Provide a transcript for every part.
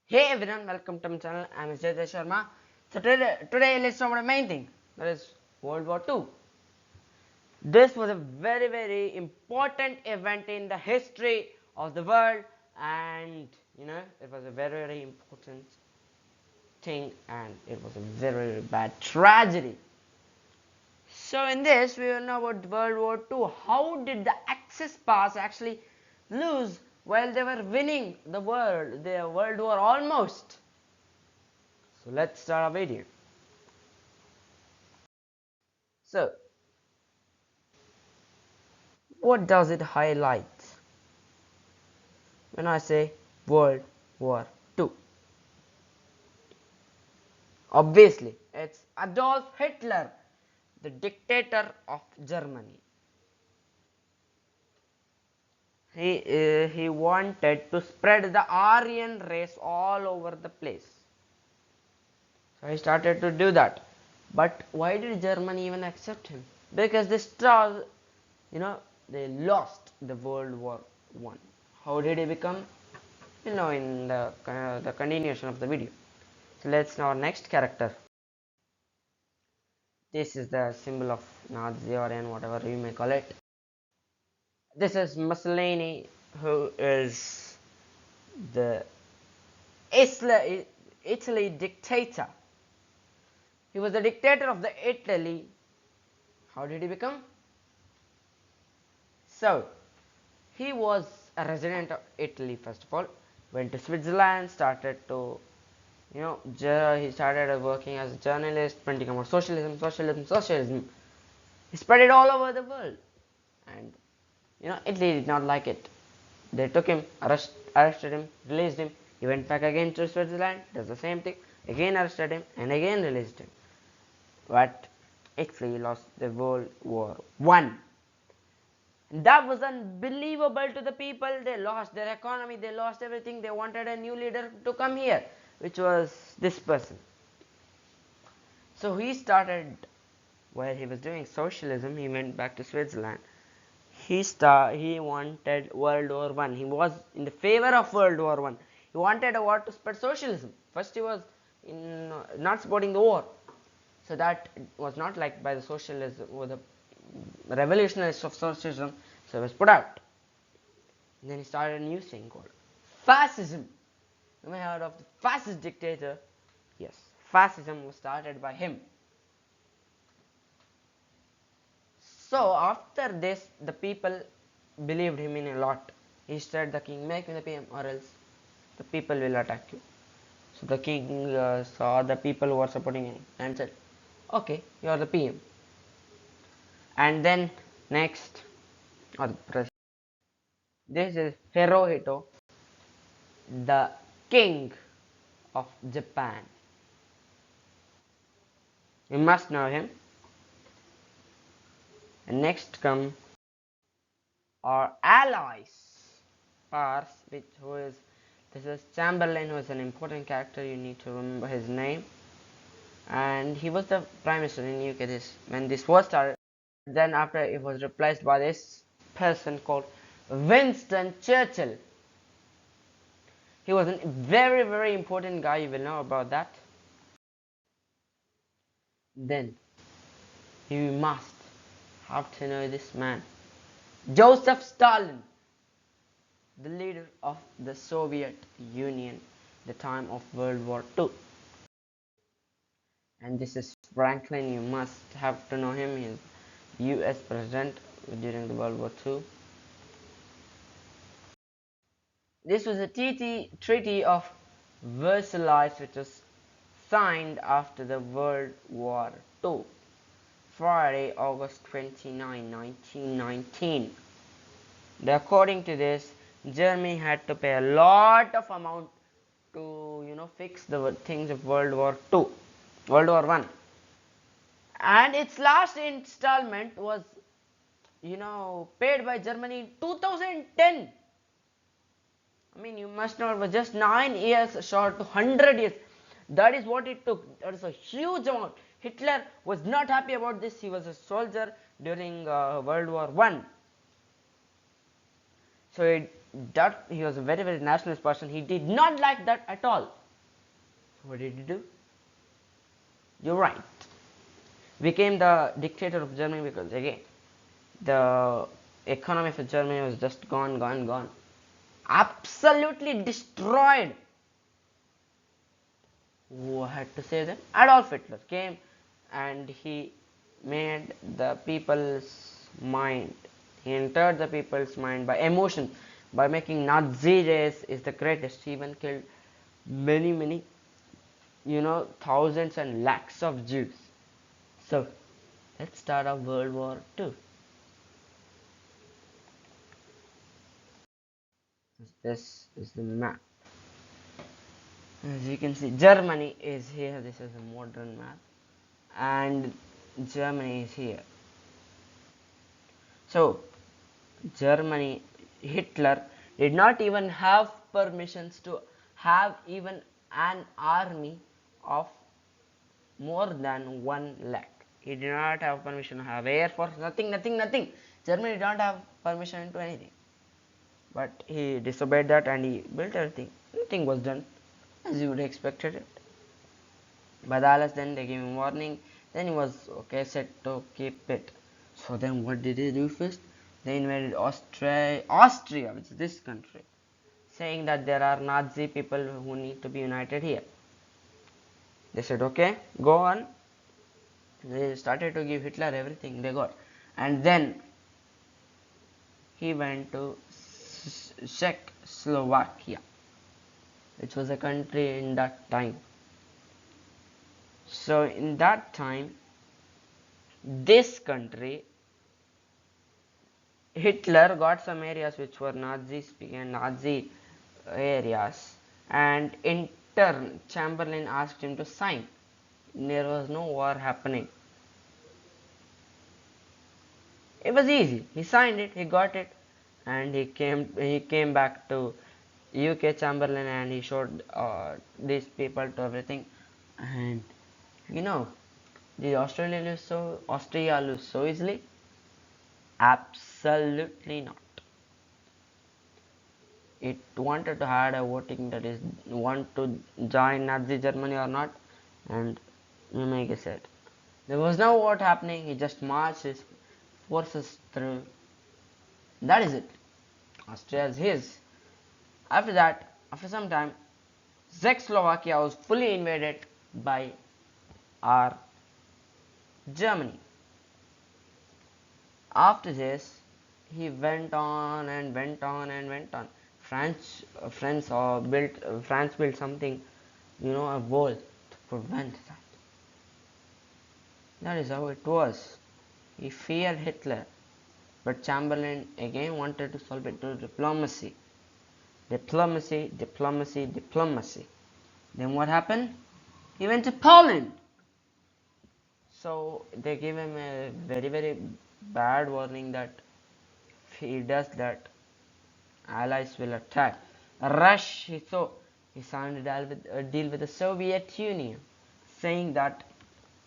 Hey everyone, welcome to my channel. I am Jay Sharma. So today let's talk about the main thing, that is World War II. This was a very important event in the history of the world, and it was a very important thing, and it was a very bad tragedy. So in this we will know about World War II. How did the Axis powers actually lose while they were winning the World War almost? So let's start our video. So what does it highlight when I say World War II? Obviously, it's Adolf Hitler, the dictator of Germany. He wanted to spread the Aryan race all over the place. So he started to do that. But why did Germany even accept him? Because they lost the World War One. How did he become? In the continuation of the video. So let's know our next character. This is the symbol of Nazi or whatever you may call it. This is Mussolini, who is the Italy dictator. He was the dictator of the Italy. How did he become? So he was a resident of Italy first of all. Went to Switzerland, started to he started working as a journalist, printing about socialism. He spread it all over the world, and Italy did not like it. They took him, arrested him, released him. He went back again to Switzerland, does the same thing, again arrested him, and again released him. But Italy lost the World War One. That was unbelievable to the people. They lost their economy, they lost everything. They wanted a new leader to come here, which was this person. So he started, while he was doing socialism, he went back to Switzerland. He wanted World War One. He was in the favor of World War One. He wanted a war to spread socialism. First, he was not supporting the war, so that was not liked by the socialism or the revolutionists of socialism. So he was put out. And then he started a new thing called fascism. You may have heard of the fascist dictator. Yes, fascism was started by him. So after this, the people believed him in a lot. He said, "The king, make me the PM, or else the people will attack you." So the king saw the people who were supporting him and said, "Okay, you are the PM." And then next, or the president. This is Hirohito, the king of Japan. You must know him. And next come our allies, Pars, this is Chamberlain, who is an important character. You need to remember his name. And he was the prime minister in UK when this war started. Then after, it was replaced by this person called Winston Churchill. He was a very important guy. You will know about that. Then you must have to know this man, Joseph Stalin, the leader of the Soviet Union, the time of World War II. And this is Franklin. You must have to know him. He is US president during the World War II. This was a treaty of Versailles, which was signed after the World War II, Friday, August 29, 1919. According to this, Germany had to pay a lot of amount to fix the things of World War II, World War One, and its last installment was paid by Germany in 2010. I mean, you must know, it was just 9 years short to 100 years. That is what it took. That is a huge amount. Hitler was not happy about this. He was a soldier during World War One. So that he was a very, very nationalist person. He did not like that at all. So what did he do? You're right. Became the dictator of Germany because again, the economy of Germany was just gone, gone, gone. Absolutely destroyed. Who had to save them? Adolf Hitler came and he made the people's mind. He entered the people's mind by emotion, by making Nazi race is the greatest. He even killed many, many, thousands and lakhs of Jews. So let's start off World War II. This is the map. As you can see, Germany is here. This is a modern map, and Germany is here. So Germany, Hitler did not even have permissions to have even an army of more than 1 lakh. He did not have permission to have air force, nothing, nothing, nothing. Germany did not have permission to anything. But he disobeyed that and he built everything. Nothing was done as you would have expected it. But alas, then they gave him warning. Then he was okay, set to keep it. So then what did they do first? They invaded Austria, which is this country, saying that there are Nazi people who need to be united here. They said, okay, go on. They started to give Hitler everything they got. And then he went to Czechoslovakia, which was a country in that time. So in that time, this country, Hitler got some areas which were Nazi speaking Nazi areas, and in turn Chamberlain asked him to sign. There was no war happening. It was easy. He signed it, he got it, and he came back to UK Chamberlain and he showed these people to everything. And you know, did Austria lose so easily? Absolutely not. It wanted to have a voting, that is want to join Nazi Germany or not, and you may guess it. There was no vote happening. He just marched his forces through. That is it. Austria is his. After that, after some time, Czechoslovakia was fully invaded by our Germany. After this, he went on and went on and went on. France built something, a wall to prevent that. That is how it was. He feared Hitler, but Chamberlain again wanted to solve it through diplomacy. Diplomacy, diplomacy, diplomacy. Then what happened? He went to Poland. So they gave him a very, very bad warning that if he does that, allies will attack. He signed a deal with the Soviet Union, saying that,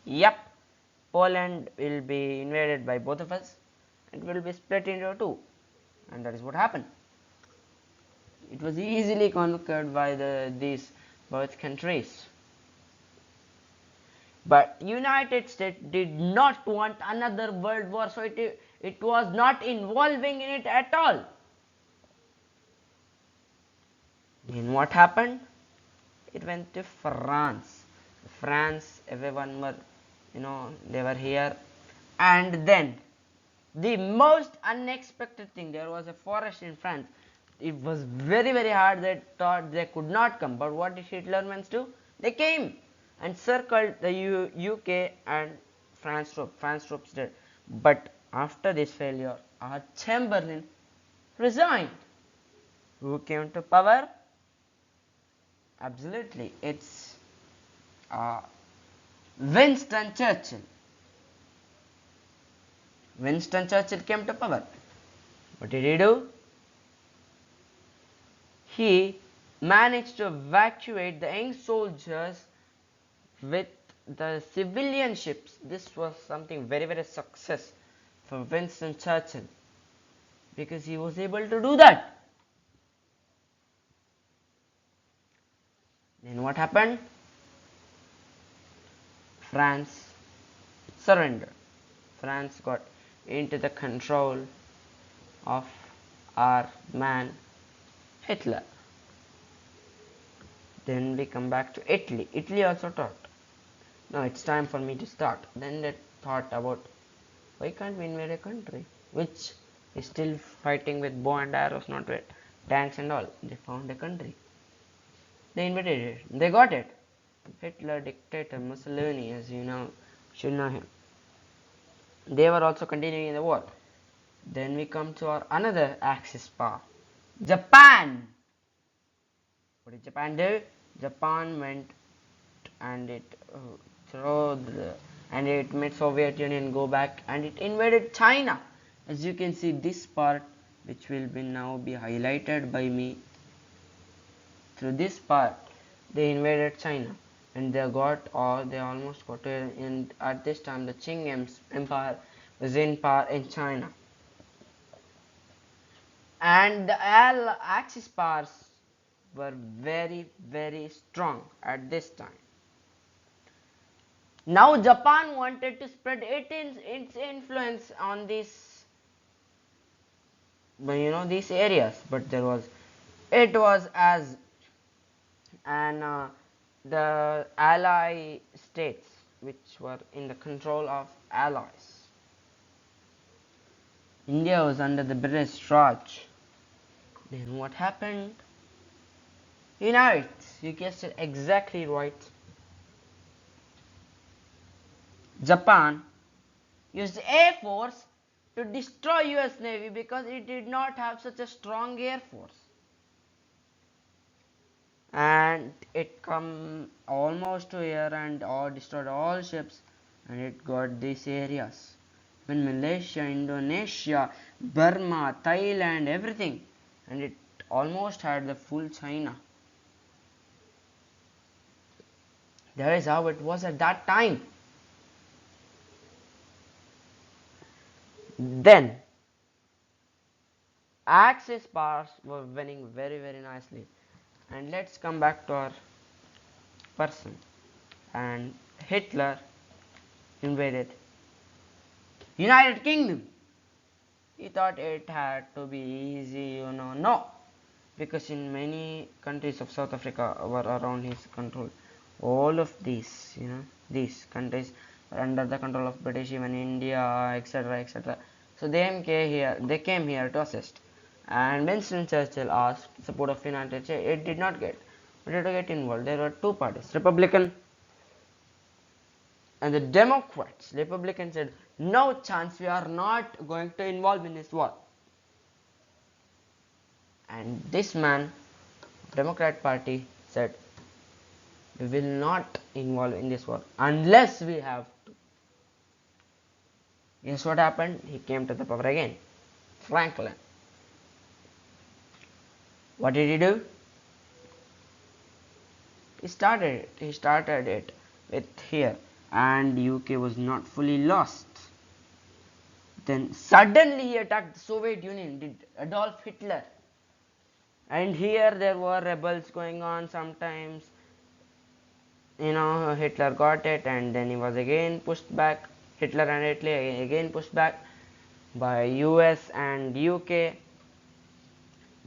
yep, Poland will be invaded by both of us. It will be split into two, and that is what happened. It was easily conquered by these both countries. But United States did not want another world war, so it was not involving in it at all. Then what happened? It went to France. France, everyone were, they were here. And then, the most unexpected thing, there was a forest in France. It was very, very hard. They thought they could not come. But what did Hitlermans do? They came and circled the UK and France troops. France troops did. But after this failure, our Chamberlain resigned. Who came to power? Absolutely, it's Winston Churchill. Winston Churchill came to power. What did he do? He managed to evacuate the young soldiers with the civilian ships. This was something very, very success for Winston Churchill because he was able to do that. Then what happened? France surrendered. France got into the control of our man Hitler. Then we come back to Italy. Italy also thought, no, it's time for me to start. Then they thought about, why can't we invade a country which is still fighting with bow and arrows, not with tanks and all. They found a country. They invaded it. They got it. Hitler, dictator, Mussolini, as you know, should know him. They were also continuing the war. Then we come to our another Axis power, Japan. What did Japan do? Japan went and it throw the, and it made Soviet Union go back and it invaded China. As you can see, this part, which will be now be highlighted by me. Through this part, they invaded China, and they almost got it. And at this time, the Qing Empire was in power in China, and the Axis powers were very, very strong at this time. Now Japan wanted to spread its influence on these areas, but it was as and the ally states which were in the control of allies. India was under the British Raj. Then what happened? You know it. You guessed it exactly right. Japan used Air Force to destroy US Navy because it did not have such a strong Air Force. And it come almost to here and destroyed all ships, and it got these areas. When Malaysia, Indonesia, Burma, Thailand, everything, and it almost had the full China. That is how it was at that time. Then Axis powers were winning very, very nicely. And let's come back to our person. And Hitler invaded United Kingdom. He thought it had to be easy, no, because in many countries of South Africa were around his control. All of these countries were under the control of British, even India, etc., etc. So they came here to assist. And Winston Churchill asked support of United States. It did not get involved. There were two parties, Republican and the Democrats. Republicans said, no chance, we are not going to involve in this war. And this man, Democrat party, said, we will not involve in this war unless we have to. Guess what happened? He came to the power again. Franklin. What did he do? He started it with here, and UK was not fully lost. Then suddenly he attacked the Soviet Union, did Adolf Hitler. And here there were rebels going on sometimes. Hitler got it, and then he was again pushed back. Hitler and Italy again pushed back by US and UK.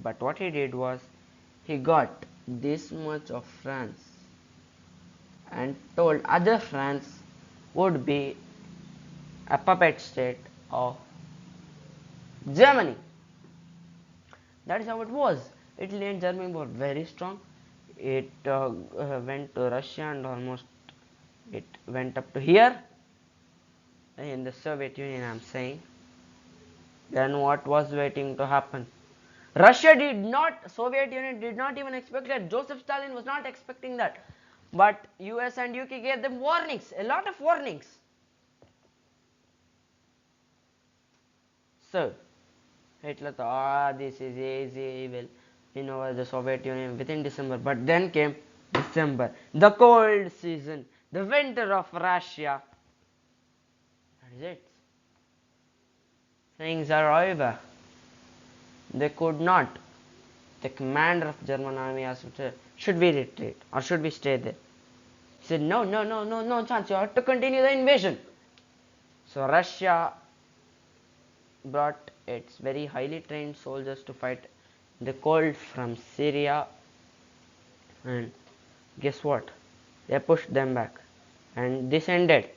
But what he did was, he got this much of France and told other France would be a puppet state of Germany. That is how it was. Italy and Germany were very strong. It went to Russia and almost it went up to here in the Soviet Union, I'm saying. Then what was waiting to happen? Soviet Union did not even expect that. Joseph Stalin was not expecting that. But US and UK gave them warnings, a lot of warnings. So, Hitler thought, this is easy, we will win the Soviet Union within December. But then came December, the cold season, the winter of Russia. That is it. Things are over. They could not. The commander of German army asked him, Should we retreat or should we stay there? He said, no, no, no, no, no chance. You have to continue the invasion. So Russia brought its very highly trained soldiers to fight the cold from Syria, and guess what? They pushed them back, and this ended.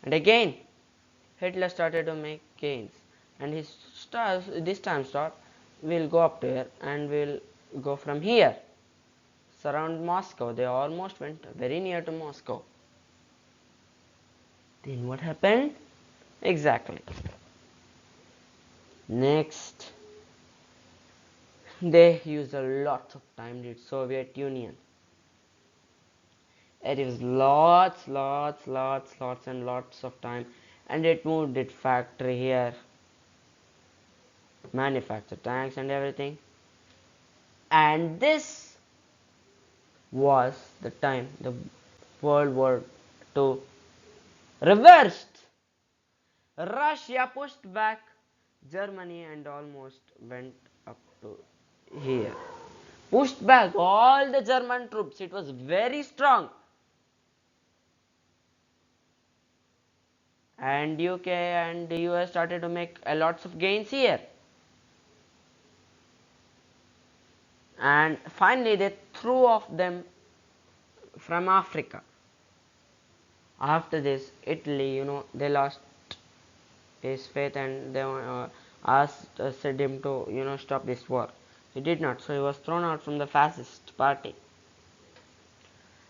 And again, Hitler started to make gains, and his stars this time thought, we'll go up there and we'll go from here, surround Moscow. They almost went very near to Moscow. Then what happened? Exactly. Next, they used a lot of time, did Soviet Union. It was lots and lots of time, and it moved its factory here, manufactured tanks and everything. And this was the time the World War II reversed. Russia pushed back Germany and almost went up to here. Pushed back all the German troops. It was very strong. And UK and the US started to make a lots of gains here. And finally they threw off them from Africa. After this, Italy, they lost his faith, and they said him to, stop this war. He did not, so he was thrown out from the fascist party,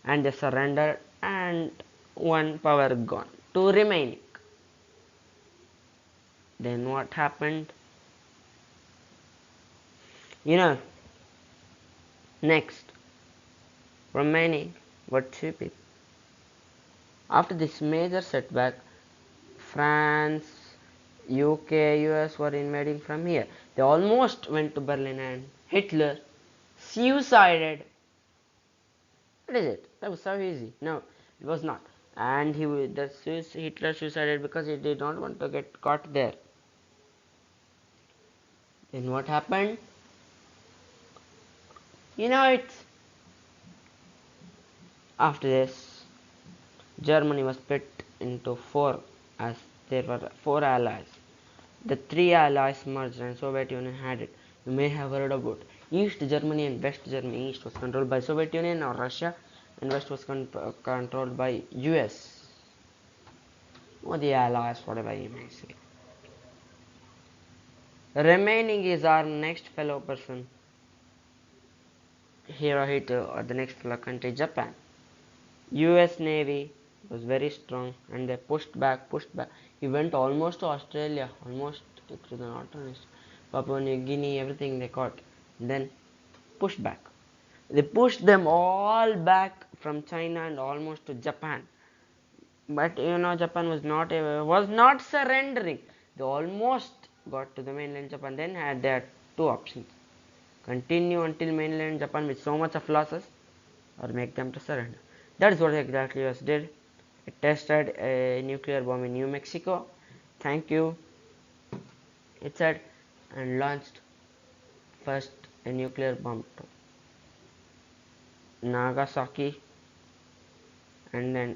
and they surrendered, and one power gone, two remaining. Then what happened? Next, remaining were two people. After this major setback, France, UK, US were invading from here. They almost went to Berlin, and Hitler suicided. What is it? That was so easy. No, it was not. And Hitler suicided because he did not want to get caught there. Then what happened? It's after this, Germany was split into four, as there were four allies. The three allies merged and Soviet Union had it. You may have heard about East Germany and West Germany. East was controlled by Soviet Union or Russia, and West was controlled by US or the allies, whatever you may say. Remaining is our next fellow person, Hirohito, or the next fellow country, Japan. US Navy was very strong, and they pushed back. He went almost to Australia, almost to the northern Papua New Guinea, everything they caught. Then pushed back. They pushed them all back from China and almost to Japan. But Japan was not surrendering. They almost got to the mainland Japan. Then they had two options: continue until mainland Japan with so much of losses, or make them to surrender. That is what exactly US did. It tested a nuclear bomb in New Mexico. Thank you, it said, and launched first a nuclear bomb to Nagasaki and then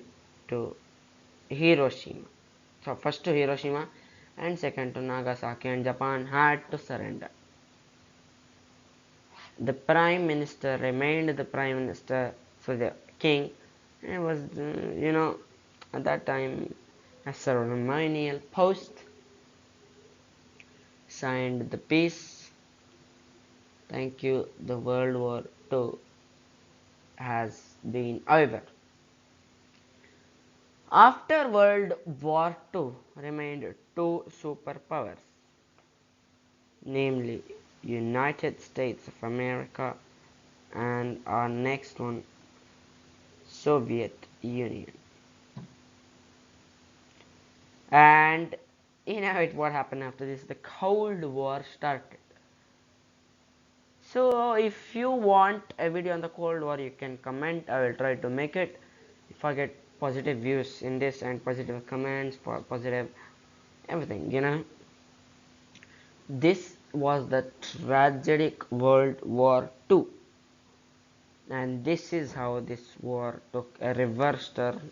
to Hiroshima. So first to Hiroshima and second to Nagasaki, and Japan had to surrender. The prime minister remained the prime minister, so the king, and was at that time a ceremonial post, signed the peace. Thank you. The World War II has been over. After World War II remained two superpowers, namely United States of America and our next one, Soviet Union. And what happened after this? The Cold War started. So if you want a video on the Cold War, you can comment. I will try to make it. If I get positive views in this and positive comments, positive everything, This was the tragic World War II. and this is how this war took a reverse turn,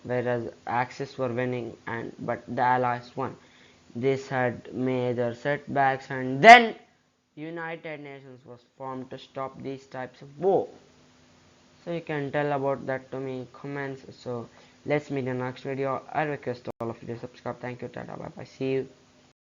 whereas Axis were winning and but the Allies won. This had major setbacks, and then United Nations was formed to stop these types of war. So you can tell about that to me in comments. So let's meet in the next video. I request all of you to subscribe. Thank you, tata, bye bye, see you.